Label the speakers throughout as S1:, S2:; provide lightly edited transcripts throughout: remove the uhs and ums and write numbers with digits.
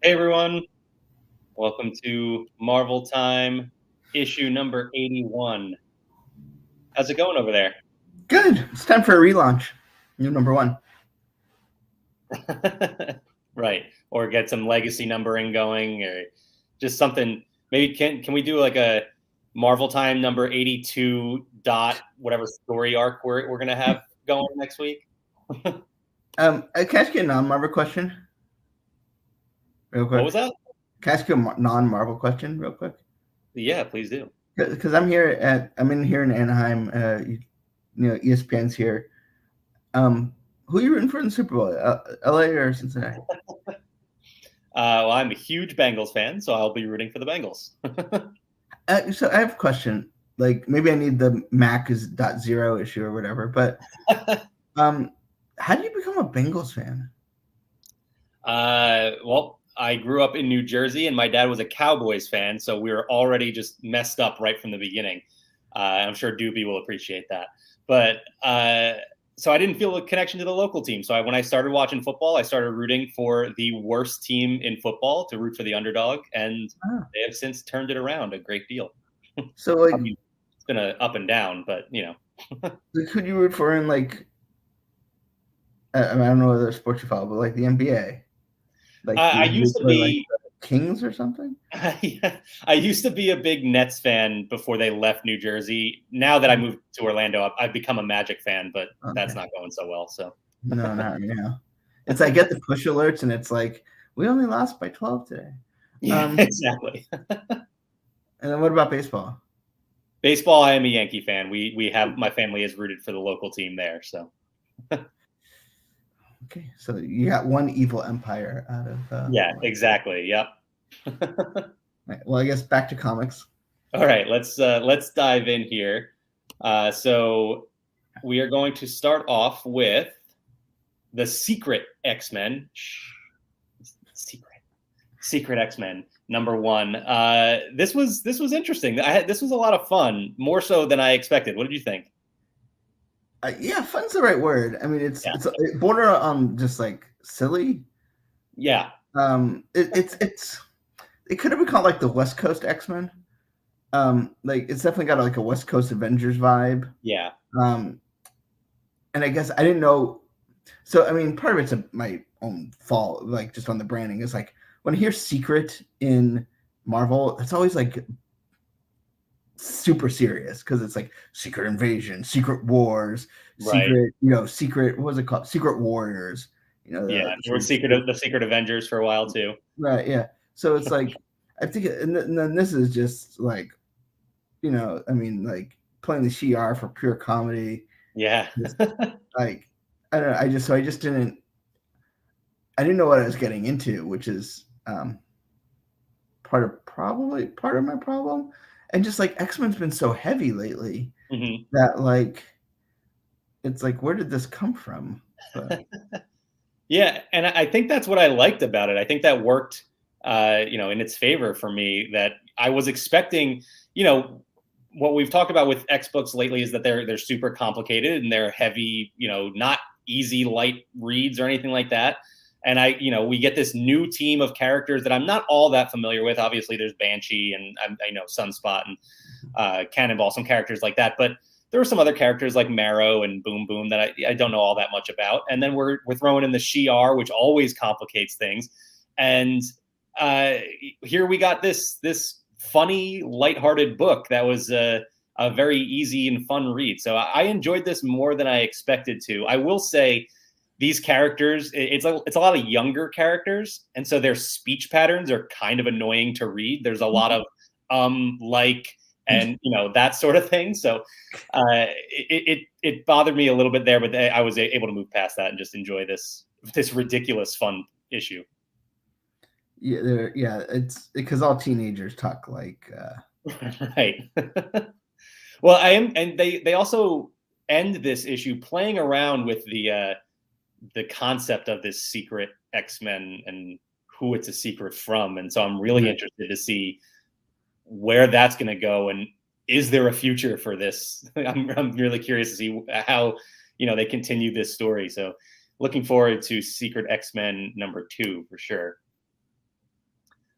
S1: Hey everyone, welcome to Marvel Time, issue number 81. How's it going over there?
S2: Good. It's time for a relaunch. New number one.
S1: Right, or get some legacy numbering going, or just something. Maybe can we do like a Marvel Time number 82 dot whatever story arc we're gonna have going next week?
S2: Can I ask you a non-Marvel question? Real quick.
S1: What was that?
S2: Can I ask you a non-Marvel question real quick?
S1: Yeah, please do.
S2: Because I'm in here in Anaheim. ESPN's here. Who are you rooting for in the Super Bowl? LA or Cincinnati?
S1: Well, I'm a huge Bengals fan, so I'll be rooting for the Bengals.
S2: So I have a question. Like maybe I need the Mac is .0 issue or whatever. But how do you become a Bengals fan?
S1: Well, I grew up in New Jersey, and my dad was a Cowboys fan, so we were already just messed up right from the beginning. I'm sure Doobie will appreciate that. But so I didn't feel a connection to the local team. So when I started watching football, I started rooting for the worst team in football to root for the underdog, and they have since turned it around a great deal.
S2: So like,
S1: I mean, it's been an up and down, but you know.
S2: Like, who do you root for in like? I don't know whether sports you follow, but like the NBA. Like
S1: I used to be
S2: like Kings or something.
S1: I used to be a big Nets fan before they left New Jersey. Now that I moved to Orlando, I've become a Magic fan, but that's not going so well. So
S2: no, not right now. It's I get the push alerts, and it's like we only lost by 12 today.
S1: Yeah, exactly.
S2: And then what about baseball?
S1: Baseball, I am a Yankee fan. We have my family is rooted for the local team there. So
S2: okay, so you got one evil empire out of.
S1: Yeah, exactly. Yep.
S2: Right, well, I guess back to comics.
S1: All right, let's dive in here. So we are going to start off with the Secret X-Men. Secret X-Men #1. This was interesting. This was a lot of fun, more so than I expected. What did you think?
S2: Yeah, fun's the right word. I mean, it's border on just like silly.
S1: Yeah.
S2: It could have been called like the West Coast X-Men. Like it's definitely got like a West Coast Avengers vibe.
S1: Yeah.
S2: And I guess I didn't know. So I mean, part of it's my own fault, like just on the branding. Is like when I hear secret in Marvel, it's always like super serious because it's like secret invasion, secret wars, secret, secret. What was it called? Secret warriors.
S1: There were the Secret Avengers for a while too.
S2: Right. Yeah. So it's like I think, and then this is just like, I mean, like playing the Shi'ar for pure comedy.
S1: Yeah.
S2: Like I don't know. I didn't know what I was getting into, which is part of my problem. And just like X-Men's been so heavy lately that like it's like, where did this come from? But
S1: yeah, and I think that's what I liked about it. I think that worked in its favor for me, that I was expecting, what we've talked about with X books lately is that they're super complicated and they're heavy, not easy light reads or anything like that. And we get this new team of characters that I'm not all that familiar with. Obviously, there's Banshee and I know Sunspot and Cannonball, some characters like that. But there were some other characters like Marrow and Boom Boom that I don't know all that much about. And then we're throwing in the Shi'ar, which always complicates things. And here we got this funny, lighthearted book that was a very easy and fun read. So I enjoyed this more than I expected to. I will say, these characters, it's a lot of younger characters, and so their speech patterns are kind of annoying to read. There's a lot of like, and that sort of thing. So it bothered me a little bit there, but I was able to move past that and just enjoy this ridiculous fun issue.
S2: Yeah, it's because all teenagers talk like
S1: right. Well, and they also end this issue playing around with the concept of this secret X-Men and who it's a secret from. And so I'm really interested to see where that's going to go. And is there a future for this? I'm really curious to see how, they continue this story. So looking forward to Secret X-Men #2 for sure.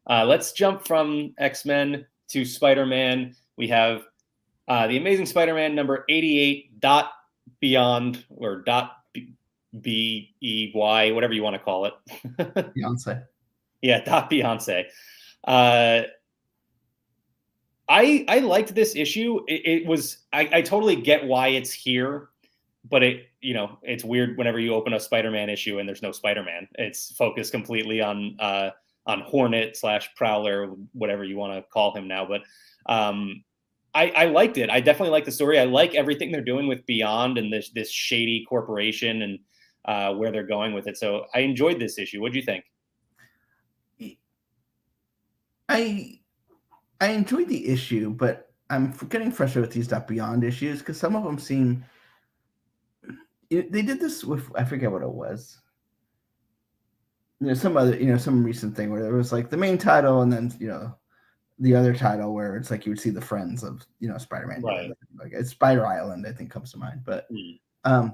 S1: Let's jump from X-Men to Spider-Man. We have the Amazing Spider-Man number 88 dot beyond, or dot B-E-Y, whatever you want to call it.
S2: Beyonce.
S1: Yeah, dot Beyonce. I liked this issue. It was I totally get why it's here, but it's weird whenever you open a Spider-Man issue and there's no Spider-Man. It's focused completely on Hornet / Prowler, whatever you want to call him now. But I liked it. I definitely like the story. I like everything they're doing with Beyond and this shady corporation and where they're going with it. So I enjoyed this issue. What do you think?
S2: I enjoyed the issue, but I'm getting frustrated with these Beyond issues because some of them seem. They did this with, I forget what it was. Some other, some recent thing where there was like the main title and then the other title where it's like you would see the friends of Spider-Man,
S1: right?
S2: Like it's Spider Island, I think comes to mind. But I'm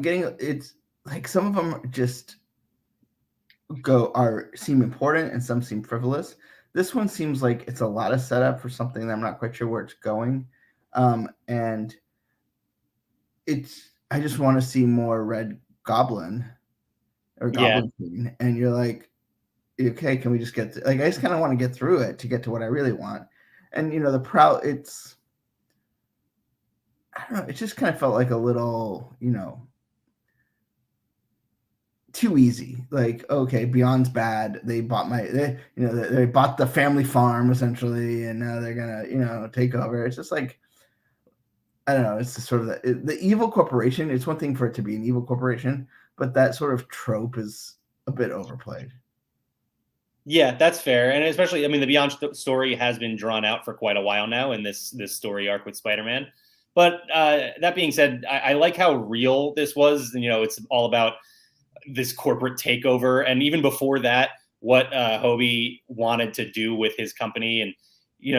S2: getting, it's like some of them just seem important and some seem frivolous. This one seems like it's a lot of setup for something that I'm not quite sure where it's going, and I just want to see more Red Goblin or Goblin Queen, and you're like, okay, can we just get I just kind of want to get through it to get to what I really want. And the Prowl, I don't know, it just kind of felt like a little too easy. Like, okay, Beyond's bad, they bought they bought the family farm essentially, and now they're gonna take over. It's just like, I don't know, it's just sort of the evil corporation. It's one thing for it to be an evil corporation, but that sort of trope is a bit overplayed.
S1: Yeah, that's fair. And especially, the Beyond story has been drawn out for quite a while now in this story arc with Spider-Man. But that being said, I like how real this was. It's all about this corporate takeover. And even before that, what Hobie wanted to do with his company. And,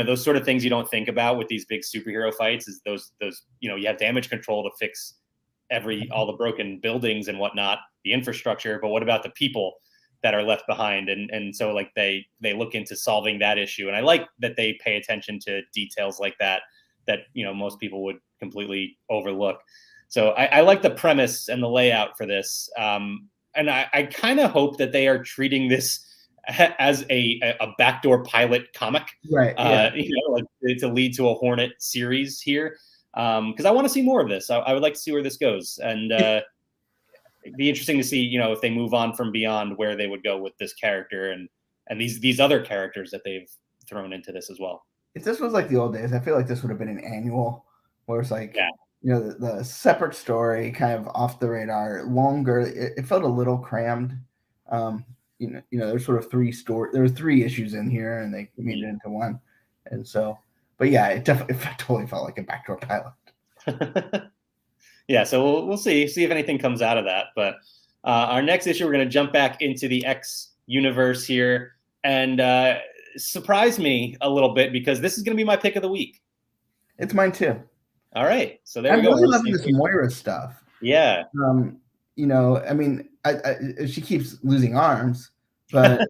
S1: those sort of things you don't think about with these big superhero fights is those you have damage control to fix all the broken buildings and whatnot, the infrastructure. But what about the people that are left behind? And so like they look into solving that issue. And I like that they pay attention to details like that most people would completely overlook. So I like the premise and the layout for this. And I kind of hope that they are treating this as a backdoor pilot comic,
S2: right? Yeah.
S1: To lead to a Hornet series here. Because I want to see more of this. I would like to see where this goes. And it'd be interesting to see, if they move on from Beyond, where they would go with this character and these other characters that they've thrown into this as well.
S2: If this was like the old days, I feel like this would have been an annual where it's like, the separate story, kind of off the radar, longer. It felt a little crammed. There's sort of there were 3 issues in here and they made it into one. And so, but yeah, it totally felt like a backdoor pilot.
S1: Yeah, so we'll see if anything comes out of that. But our next issue, we're going to jump back into the X universe here and surprise me a little bit because this is going to be my pick of the week.
S2: It's mine too.
S1: All right, so there we go.
S2: I'm really loving this Moira stuff.
S1: Yeah.
S2: She keeps losing arms, but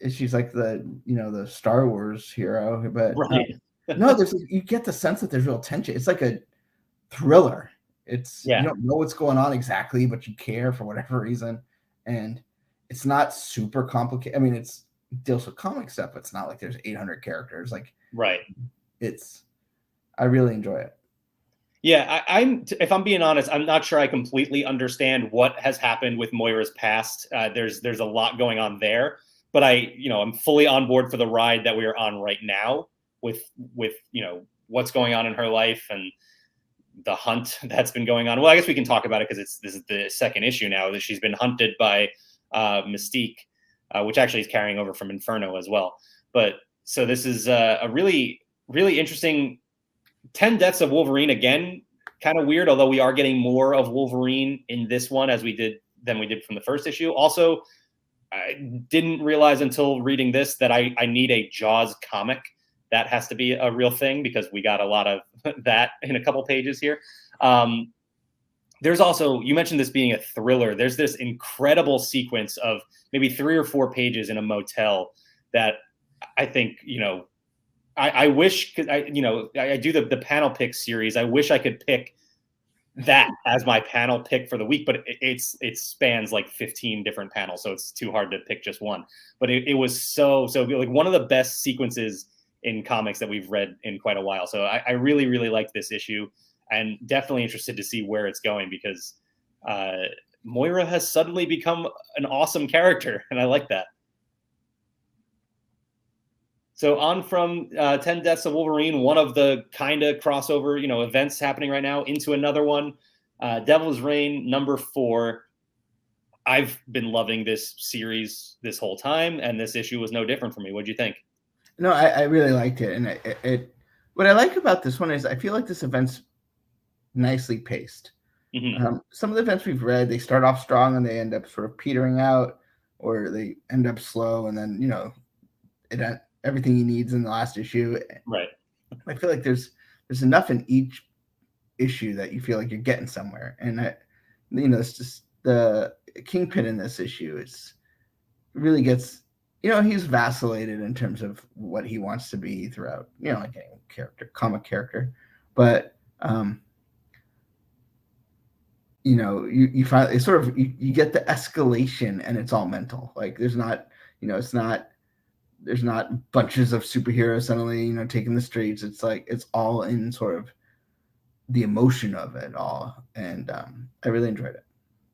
S2: she's like the Star Wars hero. But
S1: right.
S2: No, you get the sense that there's real tension. It's like a thriller. You don't know what's going on exactly, but you care for whatever reason, and it's not super complicated. It deals with comic stuff, but it's not like there's 800 characters. Like,
S1: right.
S2: I really enjoy it.
S1: Yeah, if I'm being honest, I'm not sure I completely understand what has happened with Moira's past. There's a lot going on there, but I'm fully on board for the ride that we are on right now with what's going on in her life and the hunt that's been going on. Well, I guess we can talk about it because this is the second issue now that she's been hunted by Mystique, which actually is carrying over from Inferno as well. But so this is a really, really interesting 10 Deaths of Wolverine. Again, kind of weird, although we are getting more of Wolverine in this one than we did from the first issue. Also, I didn't realize until reading this that I need a Jaws comic. That has to be a real thing because we got a lot of that in a couple pages here. there's also, you mentioned this being a thriller. There's this incredible sequence of maybe 3 or 4 pages in a motel that I think, I wish, cause I do the panel pick series. I wish I could pick that as my panel pick for the week, but it spans like 15 different panels, so it's too hard to pick just one. But it was so good. Like one of the best sequences in comics that we've read in quite a while. So I really, really liked this issue, and definitely interested to see where it's going, because Moira has suddenly become an awesome character, and I like that. So on from 10 Deaths of Wolverine, one of the kind of crossover, events happening right now, into another one, Devil's Reign #4. I've been loving this series this whole time, and this issue was no different for me. What do you think?
S2: No, I really liked it, and it what I like about this one is I feel like this event's nicely paced.
S1: Mm-hmm.
S2: Some of the events we've read, they start off strong and they end up sort of petering out, or they end up slow, and then everything he needs in the last issue.
S1: Right.
S2: I feel like there's enough in each issue that you feel like you're getting somewhere, and it's just the Kingpin in this issue. It's really gets. He's vacillated in terms of what he wants to be throughout, like any comic character. But, you find it's sort of, you get the escalation, and it's all mental. Like there's not, there's not bunches of superheroes suddenly, taking the streets. It's like, it's all in sort of the emotion of it all. And I really enjoyed it.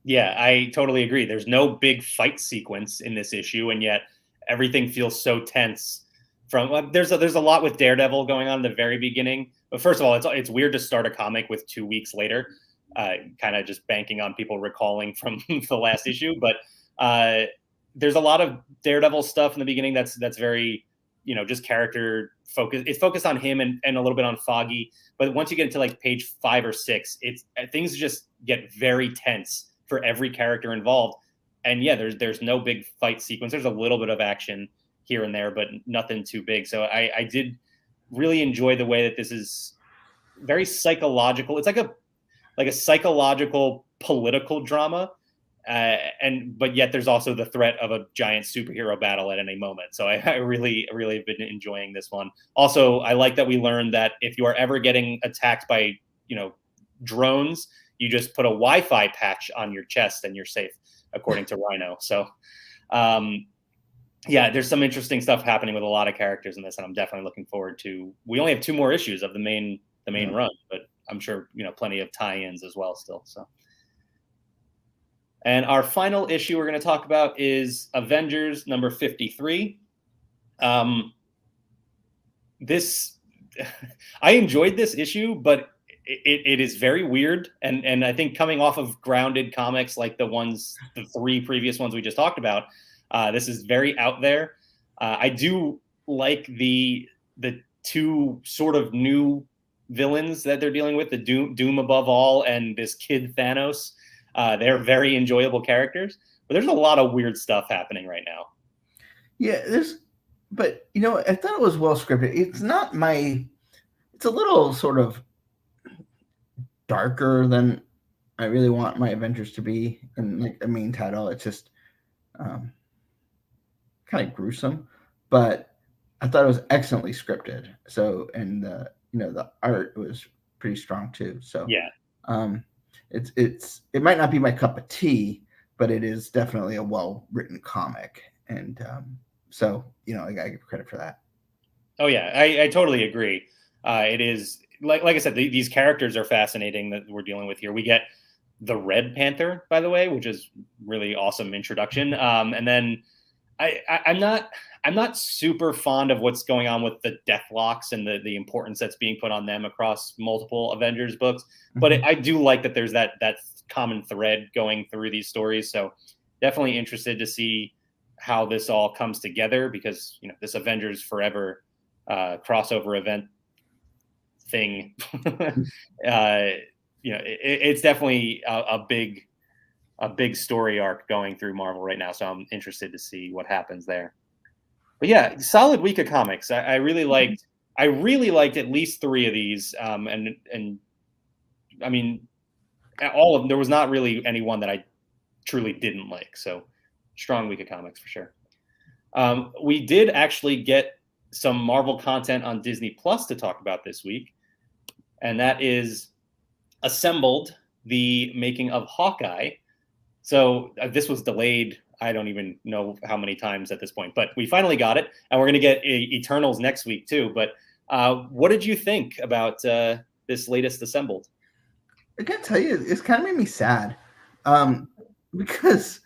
S1: Yeah, I totally agree. There's no big fight sequence in this issue, and yet everything feels so tense. There's a lot with Daredevil going on in the very beginning. But first of all, it's weird to start a comic with 2 weeks later, kind of just banking on people recalling from the last issue. But there's a lot of Daredevil stuff in the beginning that's very, just character focus. It's focused on him and a little bit on Foggy. But once you get into like page 5 or 6, things just get very tense for every character involved. And yeah, there's no big fight sequence. There's a little bit of action here and there, but nothing too big. So I did really enjoy the way that this is very psychological. It's like a psychological political drama, but yet there's also the threat of a giant superhero battle at any moment. So I really have been enjoying this one. Also, I like that we learned that if you are ever getting attacked by drones, you just put a Wi-Fi patch on your chest and you're safe, according to Rhino. So, yeah, there's some interesting stuff happening with a lot of characters in this, and I'm definitely looking forward to. We only have 2 more issues of the main run, but I'm sure plenty of tie-ins as well still. So, and our final issue we're going to talk about is Avengers #53. This I enjoyed this issue, but it is very weird, and I think coming off of grounded comics like the 3 previous ones we just talked about, this is very out there. I do like the 2 sort of new villains that they're dealing with, the Doom above all, and this kid Thanos. They're very enjoyable characters, but there's a lot of weird stuff happening right now.
S2: Yeah, but I thought it was well scripted. It's a little sort of darker than I really want my Avengers to be in like the main title. It's just kind of gruesome, but I thought it was excellently scripted. So, and the art was pretty strong too. So
S1: yeah,
S2: it might not be my cup of tea, but it is definitely a well written comic, and so I gotta give credit for that.
S1: Oh yeah, I totally agree. It is like I said, these characters are fascinating that we're dealing with here. We get the Red Panther, by the way, which is really awesome introduction. And then I'm not super fond of what's going on with the Deathlocks and the importance that's being put on them across multiple Avengers books. But I do like that there's that common thread going through these stories. So definitely interested to see how this all comes together, because this Avengers Forever crossover event thing, it's definitely a big story arc going through Marvel right now. So I'm interested to see what happens there. But yeah, solid week of comics. I really liked at least 3 of these. And I mean, all of them. There was not really anyone that I truly didn't like. So strong week of comics for sure. We did actually get some Marvel content on Disney Plus to talk about this week, and that is Assembled, the Making of Hawkeye. So this was delayed. I don't even know how many times at this point, but we finally got it, and we're going to get Eternals next week too. But what did you think about this latest Assembled?
S2: I gotta tell you, it's kind of made me sad, because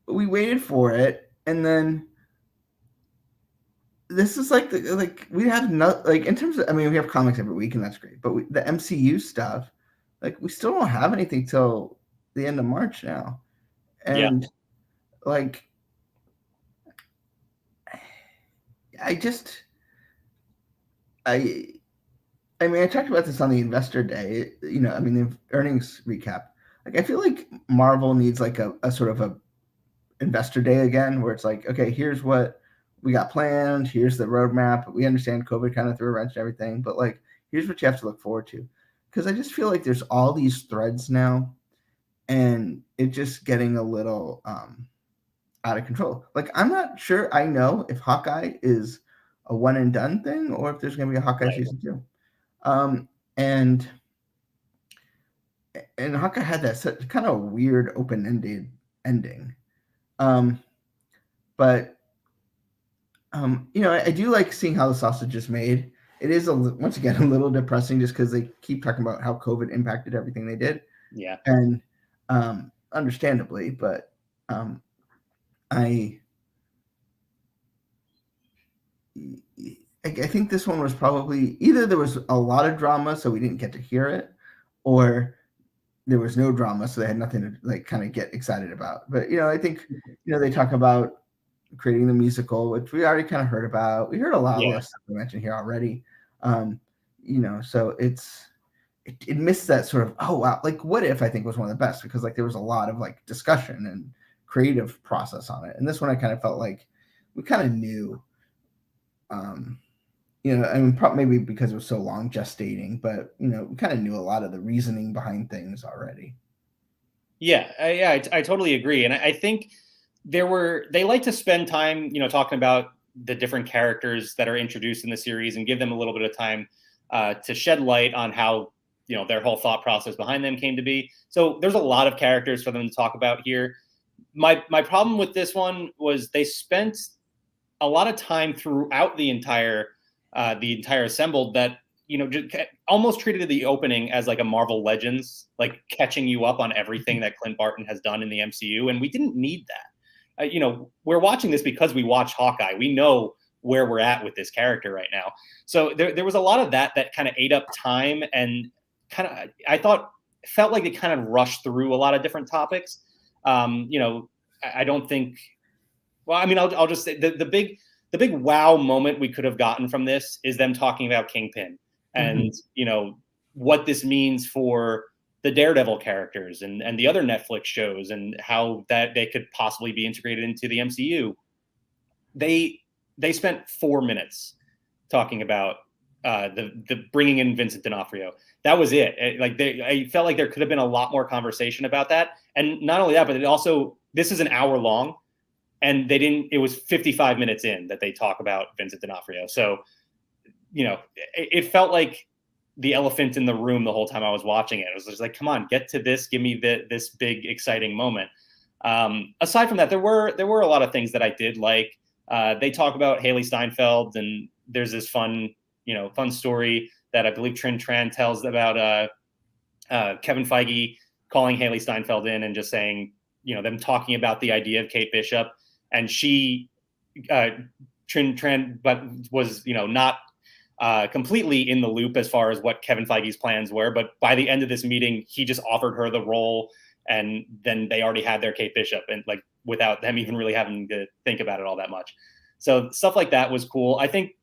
S2: we waited for it, and then this is like we have no, like, in terms of, I mean, we have comics every week, and that's great, but the MCU stuff, like, we still don't have anything till the end of March now, and like, I mean, I talked about this on the Investor Day, I mean, the earnings recap. Like, I feel like Marvel needs like a sort of a Investor Day again, where it's like, okay, here's what we got planned, here's the roadmap. We understand COVID kind of threw a wrench and everything, but like, here's what you have to look forward to. Because I just feel like there's all these threads now, and it's just getting a little out of control. Like, I'm not sure I know if Hawkeye is a one and done thing, or if there's going to be a Hawkeye season 2. And Hawkeye had that such kind of weird open-ended ending. But I do like seeing how the sausage is made. It is once again a little depressing, just because they keep talking about how COVID impacted everything they did.
S1: Yeah.
S2: And understandably, but I think this one was probably either there was a lot of drama, so we didn't get to hear it, or there was no drama, so they had nothing to like kind of get excited about. But I think they talk about creating the musical, which we already kind of heard about. We heard a lot of stuff we mentioned here already. So it missed that sort of, oh wow, like What If, I think, was one of the best, because like there was a lot of like discussion and creative process on it. And this one I kind of felt like we kind of knew. I mean, maybe because it was so long gestating, but we kind of knew a lot of the reasoning behind things already.
S1: Yeah, I totally agree, and I think they like to spend time, talking about the different characters that are introduced in the series and give them a little bit of time to shed light on how their whole thought process behind them came to be. So there's a lot of characters for them to talk about here. My problem with this one was they spent a lot of time throughout the entire Assembled that just almost treated the opening as like a Marvel Legends, like catching you up on everything that Clint Barton has done in the MCU, and we didn't need that. We're watching this because we watch Hawkeye. We know where we're at with this character right now. So there was a lot of that kind of ate up time, and kind of, I felt like they kind of rushed through a lot of different topics. I don't think. Well, I mean, I'll just say the big wow moment we could have gotten from this is them talking about Kingpin and what this means for the Daredevil characters and the other Netflix shows, and how that they could possibly be integrated into the MCU. They spent 4 minutes talking about the bringing in Vincent D'Onofrio. That was it. I felt like there could have been a lot more conversation about that. And not only that, but this is an hour long, and it was 55 minutes in that they talk about Vincent D'Onofrio. So, it felt like the elephant in the room the whole time I was watching it. It was just like, come on, get to this. Give me this big, exciting moment. Aside from that, there were a lot of things that I did like. They talk about Haley Steinfeld, and there's this fun story that I believe Trin Tran tells about Kevin Feige calling Haley Steinfeld in and just saying, them talking about the idea of Kate Bishop, and she, Trin Tran, but was not completely in the loop as far as what Kevin Feige's plans were. But by the end of this meeting, he just offered her the role, and then they already had their Kate Bishop, and like without them even really having to think about it all that much. So stuff like that was cool. I think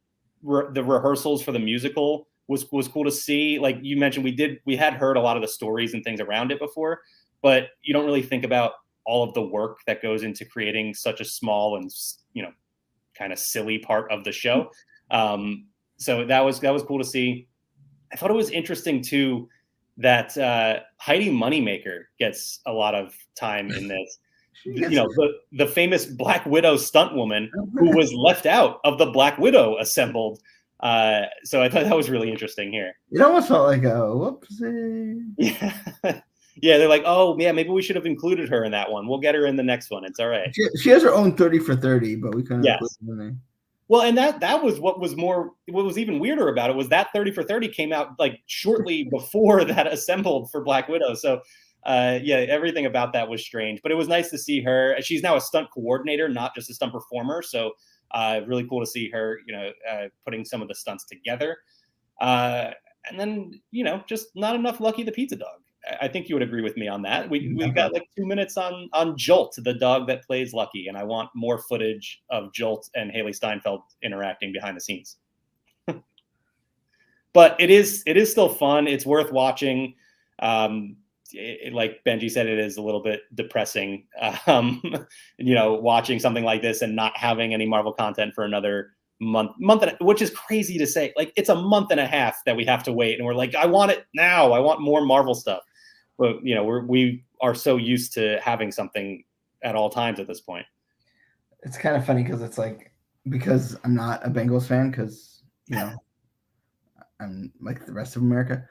S1: the rehearsals for the musical was cool to see. Like you mentioned, we had heard a lot of the stories and things around it before, but you don't really think about all of the work that goes into creating such a small and kind of silly part of the show. So that was cool to see. I thought it was interesting too that Heidi Moneymaker gets a lot of time in this. The famous Black Widow stunt woman who was left out of the Black Widow assembled. So I thought that was really interesting here.
S2: It almost felt like a whoopsie.
S1: Yeah. Yeah, they're like, oh, yeah, maybe we should have included her in that one. We'll get her in the next one. It's all right.
S2: She has her own 30 for 30, but we couldn't include her in.
S1: Well, and that was what was even weirder about it was that 30 for 30 came out like shortly before that assembled for Black Widow. So everything about that was strange, but it was nice to see her. She's now a stunt coordinator, not just a stunt performer. So really cool to see her, putting some of the stunts together. And then, just not enough Lucky the Pizza Dog. I think you would agree with me on that. We got like 2 minutes on Jolt, the dog that plays Lucky, and I want more footage of Jolt and Haley Steinfeld interacting behind the scenes. But it is still fun. It's worth watching. Like Benji said, it is a little bit depressing, watching something like this and not having any Marvel content for another month, which is crazy to say. Like, it's a month and a half that we have to wait, and we're like, I want it now. I want more Marvel stuff. But we are so used to having something at all times at this point.
S2: It's kind of funny because it's like, because I'm not a Bengals fan, because I'm like the rest of America.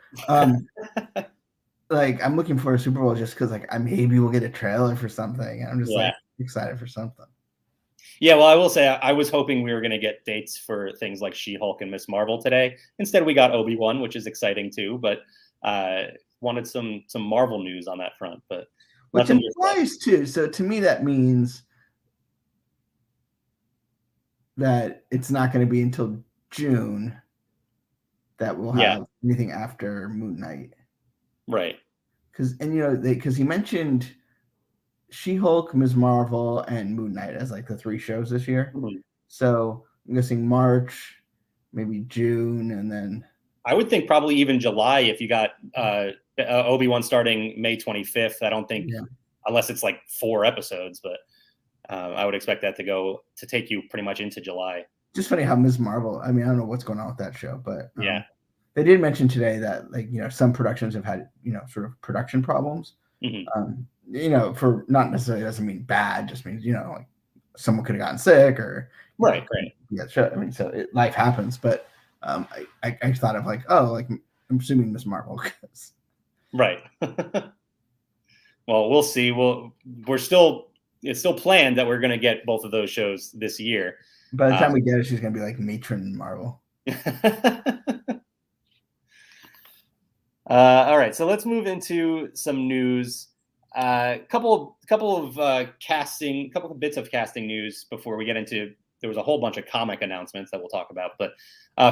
S2: Like, I'm looking for a Super Bowl just because like maybe we'll get a trailer for something, and I'm just like excited for something.
S1: Yeah, well, I will say I was hoping we were going to get dates for things like She-Hulk and Ms. Marvel today. Instead, we got Obi-Wan, which is exciting too. But wanted some Marvel news on that front, but
S2: which implies too. So to me, that means that it's not going to be until June that we'll have anything after Moon Knight,
S1: right?
S2: Because he mentioned She-Hulk, Ms. Marvel, and Moon Knight as like the 3 shows this year. Mm-hmm. So I'm guessing March, maybe June, and then
S1: I would think probably even July if you got Obi-Wan starting May 25th. I don't think unless it's like 4 episodes, but I would expect that to take you pretty much into July.
S2: Just funny how Ms. Marvel, I mean, I don't know what's going on with that show, but they did mention today that like, some productions have had, sort of production problems. Mm-hmm. For not necessarily doesn't mean bad, just means, like someone could have gotten sick or
S1: right.
S2: Yeah, sure. I mean, so life happens, but I thought of like, I'm assuming Ms. Marvel.
S1: Right. Well, we'll see. It's still planned that we're going to get both of those shows this year.
S2: By the time we get it, she's going to be like Matron Marvel.
S1: All right, so let's move into some news. Couple of bits of casting news before we get into. There was a whole bunch of comic announcements that we'll talk about, but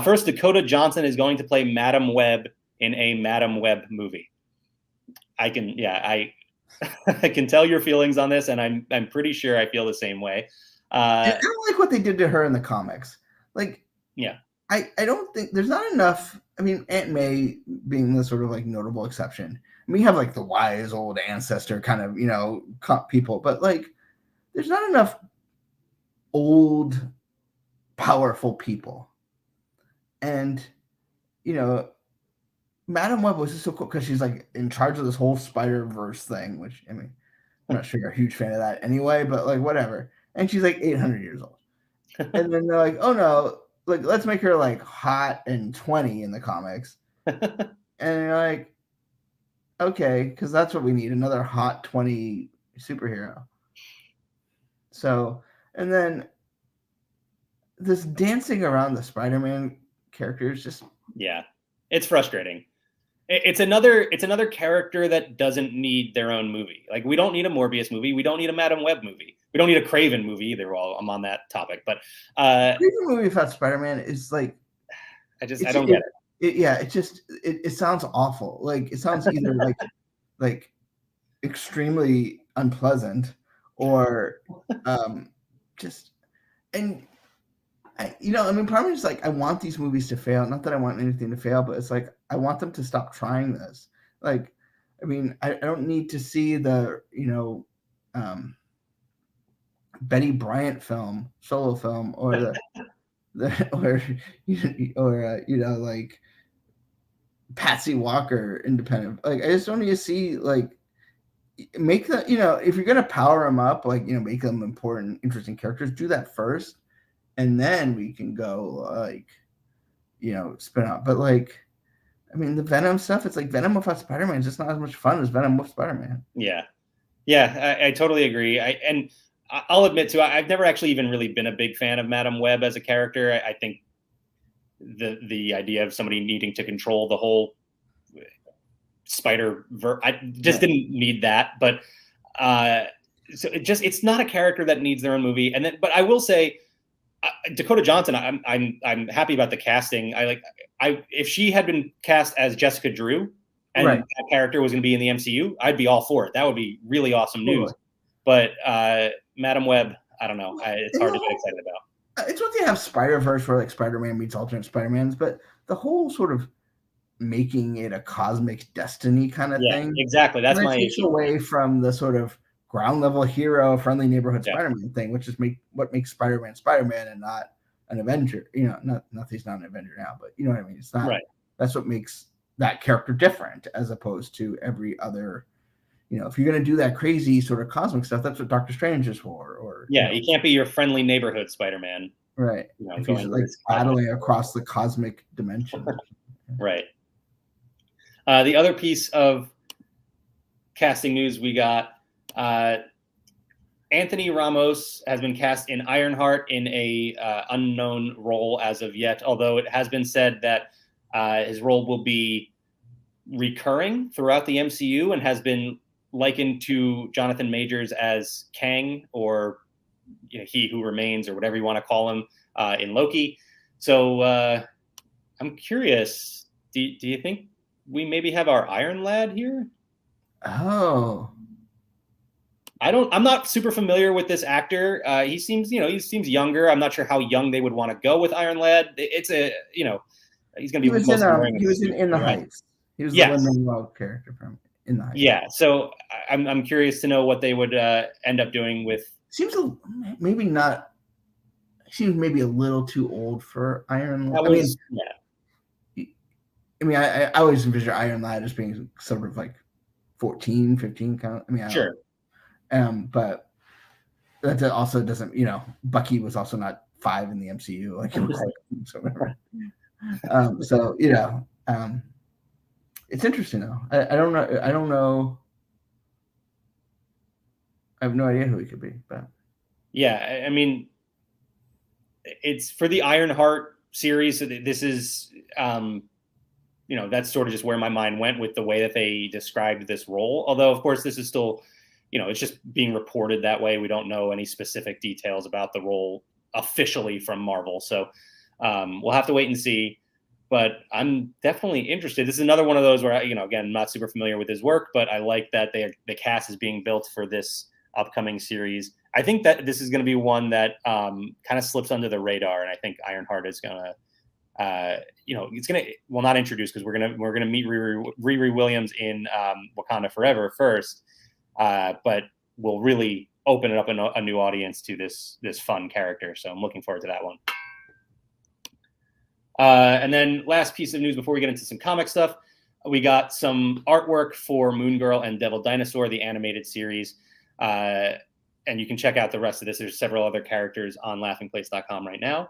S1: first, Dakota Johnson is going to play Madam Webb in a Madam Webb movie. I can tell your feelings on this, and I'm pretty sure I feel the same way.
S2: I don't like what they did to her in the comics. Like, I don't think there's not enough. I mean, Aunt May being the sort of like notable exception. We have like the wise old ancestor kind of, people, but like there's not enough old, powerful people. And, Madam Web was just so cool because she's like in charge of this whole Spider-Verse thing, which, I mean, I'm not sure you're a huge fan of that anyway, but like whatever. And she's like 800 years old. And then they're like, oh no, like let's make her like hot and 20 in the comics. And you're like, okay, because that's what we need, another hot 20 superhero. So, and then this dancing around the SpiderMan character is just
S1: it's frustrating. It's another character that doesn't need their own movie. Like, we don't need a Morbius movie. We don't need a Madam Web movie. We don't need a Craven movie either. While I'm on that topic, but
S2: Craven movie without Spider-Man is like,
S1: I don't get
S2: it. It sounds awful. Like it sounds either like extremely unpleasant or just and. I mean, part of me is like, I want these movies to fail. Not that I want anything to fail, but it's like, I want them to stop trying this. Like, I mean, I don't need to see the, Betty Bryant solo film, or like Patsy Walker independent. Like I just don't need to see like make the if you're gonna power them up, like make them important, interesting characters, do that first, and then we can go like spin out. But like I mean the Venom stuff, it's like Venom without Spider-Man is just not as much fun as Venom with Spider-Man.
S1: Yeah, I totally agree. I'll admit too, I've never actually even really been a big fan of Madam Web as a character. I think the idea of somebody needing to control the whole I just didn't need that. But so it's not a character that needs their own movie. And then, but I will say, Dakota Johnson, I'm happy about the casting. If she had been cast as Jessica Drew, and that character was going to be in the MCU, I'd be all for it. That would be really awesome news. But Madam Web, I don't know. It's hard to get excited about.
S2: It's what they have Spider-Verse where like Spider-Man meets alternate Spider-Mans, but the whole sort of making it a cosmic destiny kind of thing.
S1: Exactly. That's my issue.
S2: Away from the sort of ground level hero, friendly neighborhood Spider-Man thing, which is what makes Spider-Man Spider-Man and not an Avenger. Not that he's not an Avenger now, but you know what I mean? It's not that's what makes that character different as opposed to every other. If you're going to do that crazy sort of cosmic stuff, that's what Doctor Strange is for. Or
S1: you can't be your friendly neighborhood Spider-Man.
S2: Right. If he's like battling across the cosmic dimension.
S1: Right. The other piece of casting news we got, Anthony Ramos has been cast in Ironheart in a unknown role as of yet, although it has been said that his role will be recurring throughout the MCU and has been likened to Jonathan Majors as Kang, or He Who Remains, or whatever you want to call him in Loki. So I'm curious, do you think we maybe have our Iron Lad here?
S2: Oh,
S1: I'm not super familiar with this actor. He seems younger. I'm not sure how young they would want to go with Iron Lad. It's he's going to be.
S2: He was in The Heights. He was the Lin-Manuel character from In the Heights.
S1: Yeah, so I'm curious to know what they would end up doing with.
S2: Seems maybe not. Seems maybe a little too old for Iron Lad. I always envision Iron Lad as being sort of like 14, 15 count.
S1: Sure.
S2: But that also doesn't. Bucky was also not 5 in the MCU. Like it's interesting though. I don't know. I have no idea who he could be, but
S1: yeah, it's for the Ironheart series. So this is, that's sort of just where my mind went with the way that they described this role. Although, of course, this is still, it's just being reported that way. We don't know any specific details about the role officially from Marvel. So we'll have to wait and see. But I'm definitely interested. This is another one of those where, again, I'm not super familiar with his work, but I like that the cast is being built for this upcoming series. I think that this is going to be one that kind of slips under the radar, and I think Ironheart is going to, it's going to, well, not introduce, because we're going to meet Riri Williams in Wakanda Forever first, but we'll really open it up a new audience to this fun character. So I'm looking forward to that one. And then last piece of news before we get into some comic stuff, we got some artwork for Moon Girl and Devil Dinosaur, the animated series. And you can check out the rest of this. There's several other characters on laughingplace.com right now.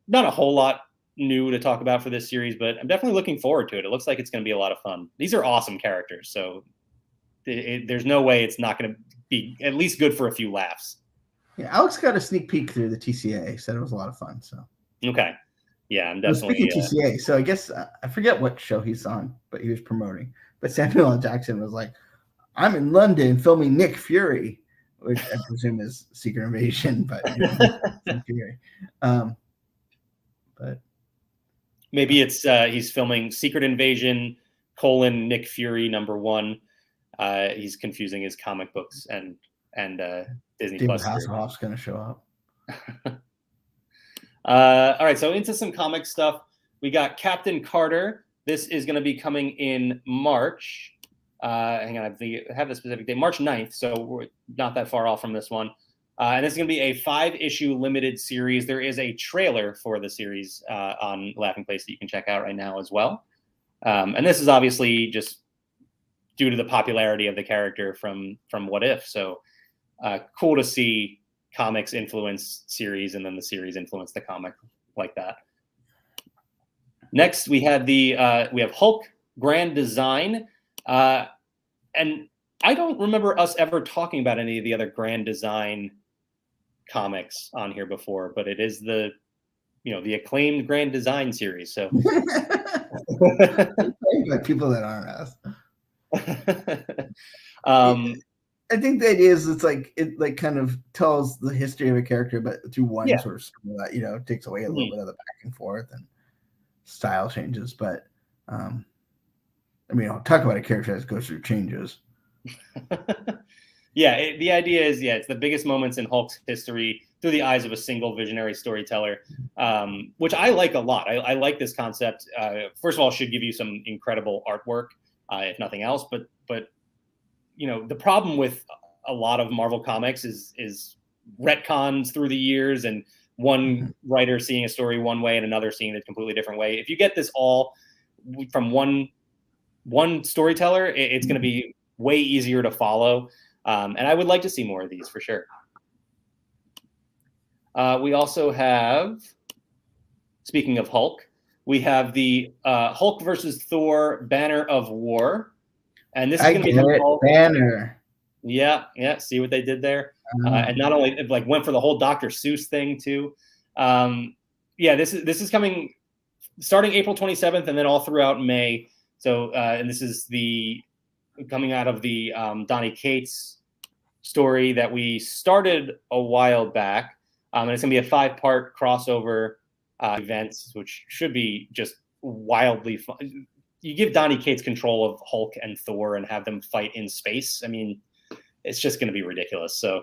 S1: Not a whole lot new to talk about for this series, but I'm definitely looking forward to it. It looks like it's going to be a lot of fun. These are awesome characters, so there's no way it's not going to be at least good for a few laughs.
S2: Yeah, Alex got a sneak peek through the TCA. Said it was a lot of fun. So
S1: okay. Yeah, I'm definitely.
S2: Speaking TCA, so I guess I forget what show he's on, but he was promoting. But Samuel L. Jackson was like, "I'm in London filming Nick Fury," which I presume is Secret Invasion, but Nick Fury. But
S1: maybe it's he's filming Secret Invasion : Nick Fury #1. He's confusing his comic books and Disney
S2: David
S1: Plus.
S2: Hasselhoff's going to show up.
S1: All right, so into some comic stuff. We got Captain Carter. This is going to be coming in March. Hang on, I have the specific date, March 9th, so we're not that far off from this one. And this is going to be a 5-issue limited series. There is a trailer for the series on Laughing Place that you can check out right now as well. And this is obviously just due to the popularity of the character from What If. So cool to see comics influence series, and then the series influence the comic like that. Next, we have Hulk Grand Design, and I don't remember us ever talking about any of the other Grand Design comics on here before, but it is the acclaimed Grand Design series. So
S2: people that aren't us.
S1: I
S2: think the idea is it kind of tells the history of a character, but through one sort of story that takes away a little bit of the back and forth and style changes. But talk about a character that goes through changes.
S1: The idea is it's the biggest moments in Hulk's history through the eyes of a single visionary storyteller, which I like a lot. I like this concept. First of all, it should give you some incredible artwork, if nothing else. But the problem with a lot of Marvel comics is retcons through the years, and one writer seeing a story one way and another seeing it a completely different way. If you get this all from one storyteller, it's going to be way easier to follow. And I would like to see more of these for sure. We also have, speaking of Hulk, we have the Hulk versus Thor Banner of War. And this is going to be
S2: Banner.
S1: Yeah. See what they did there? And not only went for the whole Dr. Seuss thing too. This is coming starting April 27th and then all throughout May. So and this is coming out of the Donny Cates story that we started a while back. And it's going to be a 5-part crossover event, which should be just wildly fun. You give Donny Cates control of Hulk and Thor and have them fight in space. I mean, it's just going to be ridiculous. So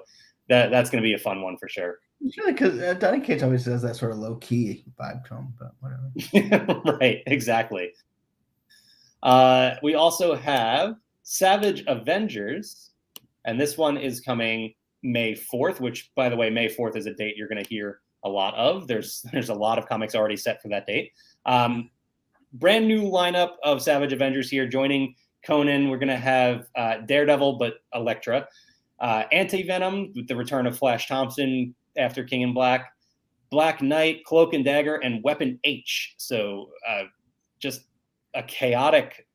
S1: that's going to be a fun one for sure.
S2: It's really because Donny Cates always does that sort of low key vibe to him, but whatever.
S1: Right, exactly. We also have Savage Avengers, and this one is coming May 4th, which, by the way, May 4th is a date you're going to hear a lot of. There's a lot of comics already set for that date. Brand new lineup of Savage Avengers here. Joining Conan, we're going to have Daredevil, but Elektra. Anti-Venom, with the return of Flash Thompson after King in Black. Black Knight, Cloak and Dagger, and Weapon H. So just a chaotic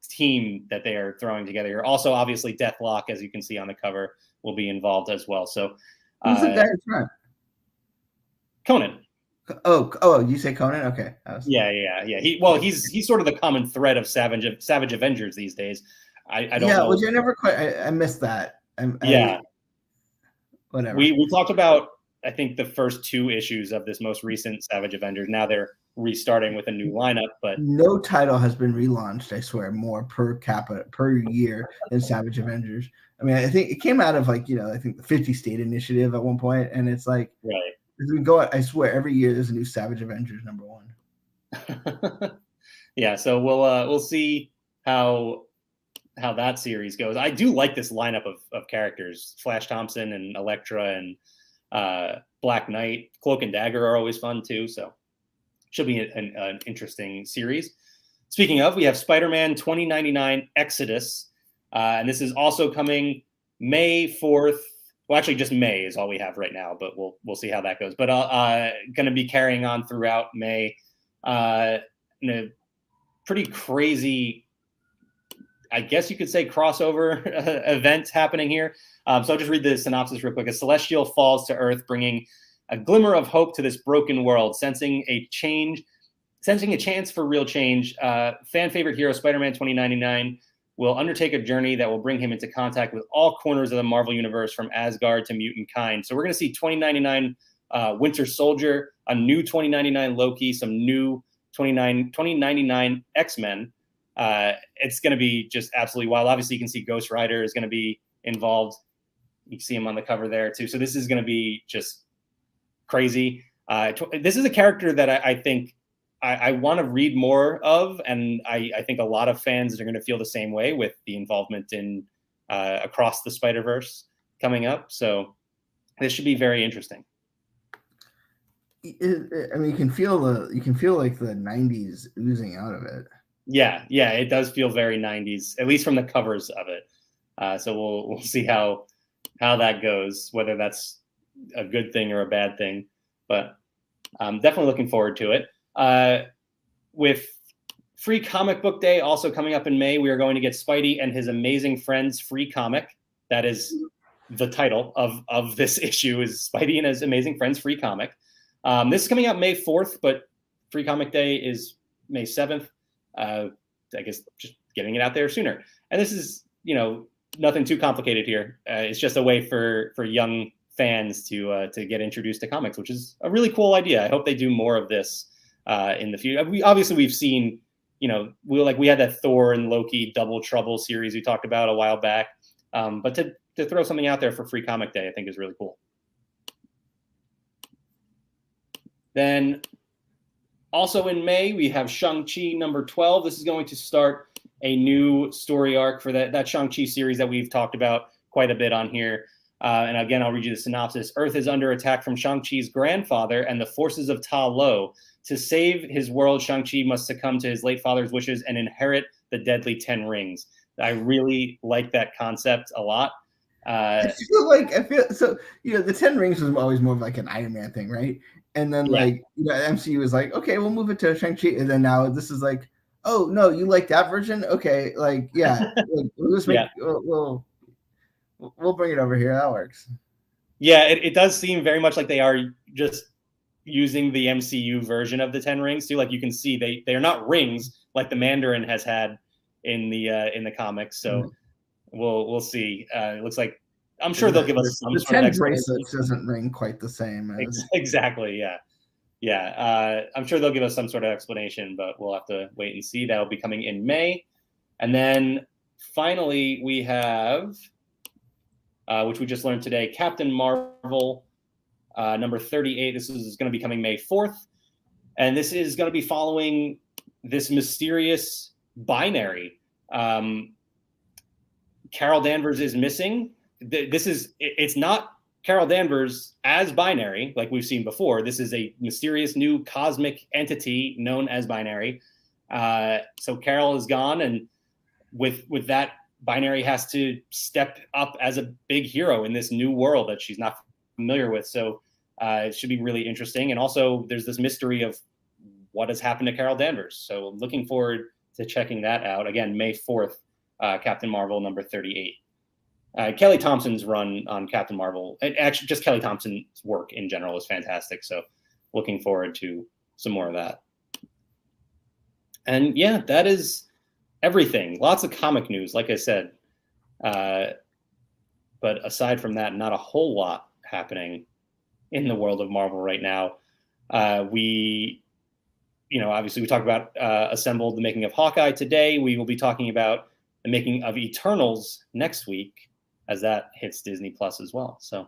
S1: team that they are throwing together here. Also, obviously, Deathlock, as you can see on the cover, will be involved as well. So
S2: who's the guy in front?
S1: Conan.
S2: Oh, you say Conan? Okay.
S1: Yeah. He's sort of the common thread of Savage Avengers these days. I don't know.
S2: Yeah, which I never quite. I missed that. Whatever.
S1: We talked about, I think, the first 2 issues of this most recent Savage Avengers. Now they're restarting with a new lineup, but
S2: no title has been relaunched, I swear, more per capita per year than Savage Avengers. I mean, I think it came out of I think the 50 state initiative at one point, and it's like
S1: right.
S2: As we go, I swear every year there's a new Savage Avengers #1.
S1: Yeah, so we'll see how that series goes. I do like this lineup of characters. Flash Thompson and Elektra and Black Knight, Cloak and Dagger are always fun too. So should be an interesting series. Speaking of, we have SpiderMan 2099 Exodus, and this is also coming May 4th. Well, actually, just May is all we have right now, but we'll see how that goes. But going to be carrying on throughout May. In a pretty crazy, I guess you could say, crossover event happening here. So I'll just read the synopsis real quick. A celestial falls to Earth, bringing a glimmer of hope to this broken world. Sensing a chance for real change, fan favorite hero Spider-Man 2099 will undertake a journey that will bring him into contact with all corners of the Marvel Universe, from Asgard to mutant kind. So we're going to see 2099 Winter Soldier, a new 2099 Loki, some new 2099 X-Men. It's going to be just absolutely wild. Obviously, you can see Ghost Rider is going to be involved. You can see him on the cover there too. So this is going to be just crazy. This is a character that I think I want to read more of, and I think a lot of fans are going to feel the same way with the involvement in Across the Spider-Verse coming up. So this should be very interesting.
S2: I mean, you can feel like the '90s oozing out of it.
S1: Yeah, it does feel very '90s, at least from the covers of it. So we'll see how that goes, whether that's a good thing or a bad thing. But I'm definitely looking forward to it. With Free Comic Book Day also coming up in May, we are going to get Spidey and His Amazing Friends free comic. That is the title of this issue, is Spidey and His Amazing Friends free comic. This is coming out May 4th, but Free Comic Day is May 7th. I guess just getting it out there sooner. And this is, nothing too complicated here. It's just a way for young fans to get introduced to comics, which is a really cool idea. I hope they do more of this in the future. We've seen, we had that Thor and Loki Double Trouble series we talked about a while back. But to throw something out there for Free Comic Day, I think is really cool. Then also in May, we have ShangChi number 12. This is going to start a new story arc for that ShangChi series that we've talked about quite a bit on here. And again, I'll read you the synopsis. Earth is under attack from Shang-Chi's grandfather and the forces of Ta Lo. To save his world, Shang-Chi must succumb to his late father's wishes and inherit the deadly 10 rings. I really like that concept a lot.
S2: I feel so. The 10 rings was always more of like an Iron Man thing, right? And then MCU was like, okay, we'll move it to Shang-Chi, and then now this is like, oh no, you like that version? Okay, we'll just make we'll bring it over here. That works.
S1: Yeah, it does seem very much like they are just using the MCU version of the 10 rings too. Like you can see they are not rings like the Mandarin has had in the comics. So we'll see. It looks like I'm sure they'll give us some
S2: the
S1: sort of
S2: 10 bracelets doesn't ring quite the same as
S1: exactly. Yeah. I'm sure they'll give us some sort of explanation, but we'll have to wait and see. That'll be coming in May. And then finally we have, which we just learned today, Captain Marvel number 38. This is going to be coming May 4th. And this is going to be following this mysterious binary. Carol Danvers is missing. It's not Carol Danvers as binary like we've seen before. This is a mysterious new cosmic entity known as binary. So Carol is gone, and with that, binary has to step up as a big hero in this new world that she's not familiar with. So it should be really interesting. And also there's this mystery of what has happened to Carol Danvers. So looking forward to checking that out. Again, May 4th, Captain Marvel number 38. Kelly Thompson's run on Captain Marvel, and actually just Kelly Thompson's work in general is fantastic. So looking forward to some more of that. And yeah, that is everything. Lots of comic news, like I said. But aside from that, not a whole lot happening in the world of Marvel right now. Obviously we talked about Assembled, the Making of Hawkeye today. We will be talking about the Making of Eternals next week, as that hits Disney Plus as well. So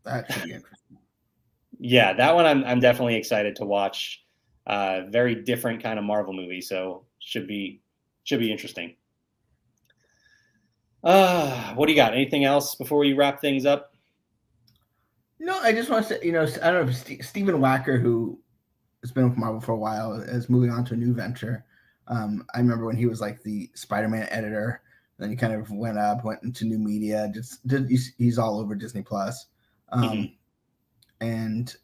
S2: that should be interesting.
S1: Yeah, that one I'm definitely excited to watch. Very different kind of Marvel movie, so should be interesting. What do you got? Anything else before we wrap things up?
S2: No, I just want to say, I don't know, Stephen Wacker, who has been with Marvel for a while, is moving on to a new venture. I remember when he was like the SpiderMan editor, then he kind of went into new media. He's all over Disney Plus, and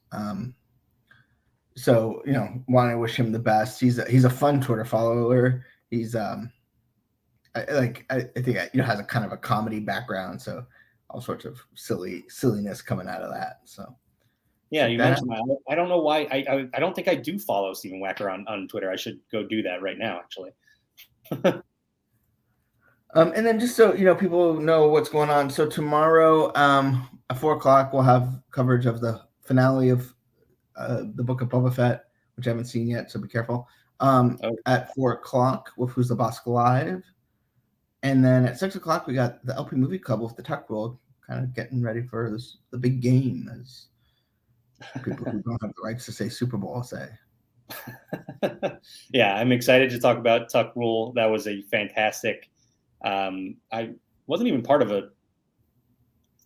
S2: so want to wish him the best. He's a fun Twitter follower. He's I think has a kind of a comedy background, so all sorts of silliness coming out of that. So
S1: yeah, you mentioned that. I don't know why. I don't think I do follow Stephen Wacker on Twitter. I should go do that right now, actually.
S2: And then just so people know what's going on. So tomorrow at 4:00 we'll have coverage of the finale of the Book of Boba Fett, which I haven't seen yet, so be careful. At 4:00 with Who's the Boss Live. And then at 6:00 we got the LP Movie Club with the Tuck World, kind of getting ready for the big game, as people who don't have the rights to say Super Bowl say.
S1: Yeah, I'm excited to talk about Tuck Rule. That was a fantastic. I wasn't even part of a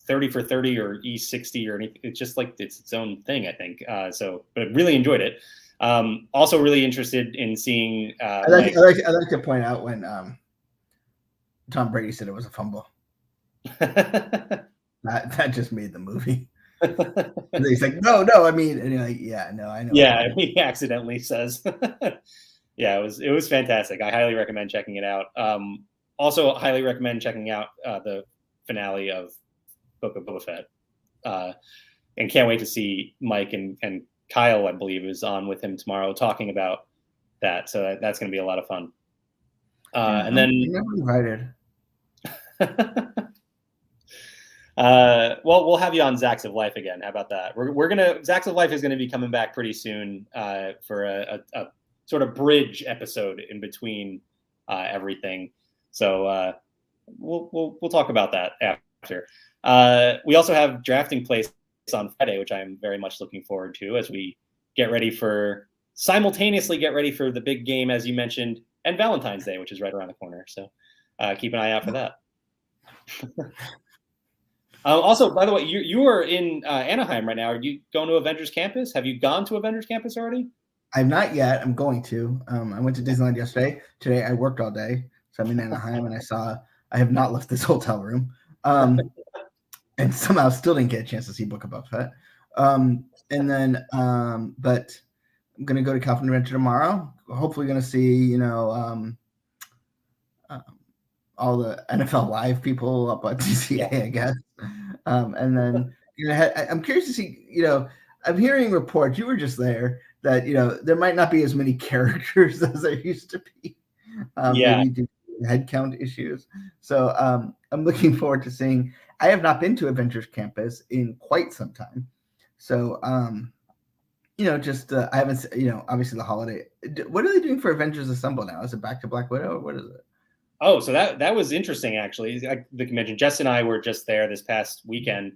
S1: 30 for 30 or E60 or anything. It's just like it's its own thing, I think. But really enjoyed it. Also really interested in seeing.
S2: I like to point out when Tom Brady said it was a fumble. that just made the movie. And he's like, no, I mean, and you're like, yeah, no, I know.
S1: Yeah, he accidentally says. Yeah, it was fantastic. I highly recommend checking it out. Also, highly recommend checking out the finale of Book of Boba Fett. And can't wait to see Mike and Kyle, I believe, is on with him tomorrow talking about that. So that's going to be a lot of fun. And then
S2: never invited.
S1: Well, we'll have you on Zacks of Life again. How about that? Zacks of Life is going to be coming back pretty soon for a sort of bridge episode in between everything. So we'll talk about that after. We also have Drafting Place on Friday, which I'm very much looking forward to as we simultaneously get ready for the big game, as you mentioned, and Valentine's Day, which is right around the corner. So keep an eye out for that. Also, by the way, you are in Anaheim right now. Are you going to Avengers Campus? Have you gone to Avengers Campus already?
S2: I'm not yet. I'm going to. I went to Disneyland yesterday. Today I worked all day, so I'm in Anaheim, and I have not left this hotel room, and somehow still didn't get a chance to see Book of Boba Fett. And then, but I'm gonna go to California Adventure tomorrow. Hopefully, gonna see all the NFL Live people up at DCA, I guess. And then I'm curious to see. I'm hearing reports. You were just there. That there might not be as many characters as there used to be. Maybe due to head count issues. So I'm looking forward to seeing. I have not been to Avengers Campus in quite some time. So I haven't. Obviously the holiday. What are they doing for Avengers Assemble now? Is it back to Black Widow or what is it?
S1: Oh, so that was interesting actually. The convention. Jess and I were just there this past weekend.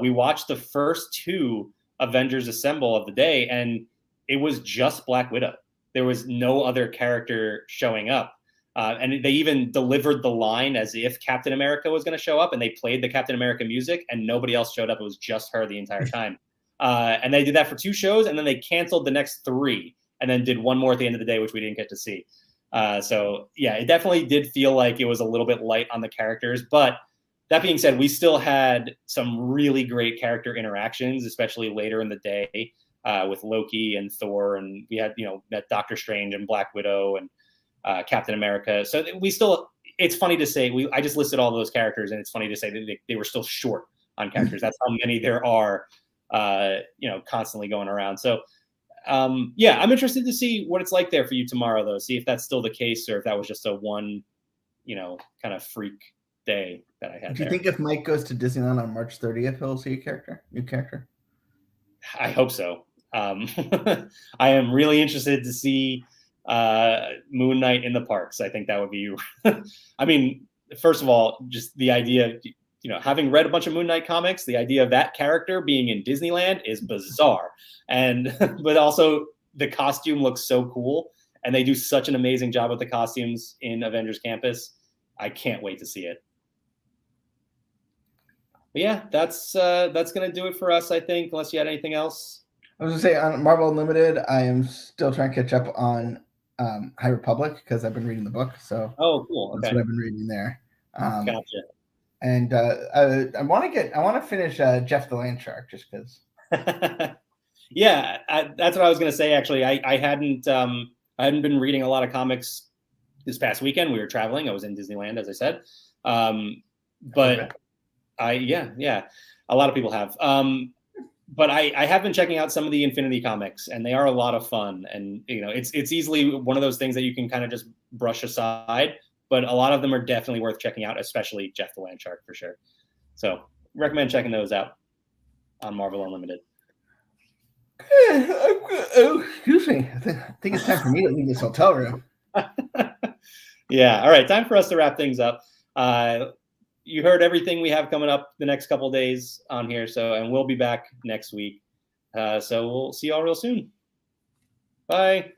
S1: We watched the first two Avengers Assemble of the day, and it was just Black Widow. There was no other character showing up. And they even delivered the line as if Captain America was going to show up, and they played the Captain America music, and nobody else showed up. It was just her the entire time. And they did that for 2 shows, and then they canceled the next 3, and then did one more at the end of the day, which we didn't get to see. So, yeah, it definitely did feel like it was a little bit light on the characters. But that being said, we still had some really great character interactions, especially later in the day. With Loki and Thor, and we had met Doctor Strange and Black Widow and Captain America. So it's funny to say I just listed all those characters, and it's funny to say that they were still short on characters. That's how many there are, constantly going around. So I'm interested to see what it's like there for you tomorrow, though. See if that's still the case, or if that was just a one, kind of freak day that I had.
S2: Do you think if Mike goes to Disneyland on March 30th, he'll see a new character?
S1: I hope so. I am really interested to see Moon Knight in the parks. I think that would be, I mean, first of all, just the idea, having read a bunch of Moon Knight comics, the idea of that character being in Disneyland is bizarre. But also the costume looks so cool, and they do such an amazing job with the costumes in Avengers Campus. I can't wait to see it. But yeah, that's going to do it for us, I think, unless you had anything else.
S2: I was going to say, on Marvel Unlimited, I am still trying to catch up on High Republic because I've been reading the book. So
S1: cool. Okay.
S2: That's what I've been reading there.
S1: Gotcha.
S2: And I want to finish Jeff the Land Shark just because.
S1: Yeah, that's what I was going to say. Actually, I hadn't been reading a lot of comics this past weekend. We were traveling. I was in Disneyland, as I said. But okay. A lot of people have. But I have been checking out some of the Infinity comics, and they are a lot of fun. And it's easily one of those things that you can kind of just brush aside. But a lot of them are definitely worth checking out, especially Jeff the Land Shark for sure. So recommend checking those out on Marvel Unlimited.
S2: Excuse me. I think it's time for me to leave this hotel room.
S1: Yeah. All right. Time for us to wrap things up. You heard everything we have coming up the next couple of days on here. And we'll be back next week. So we'll see y'all real soon. Bye.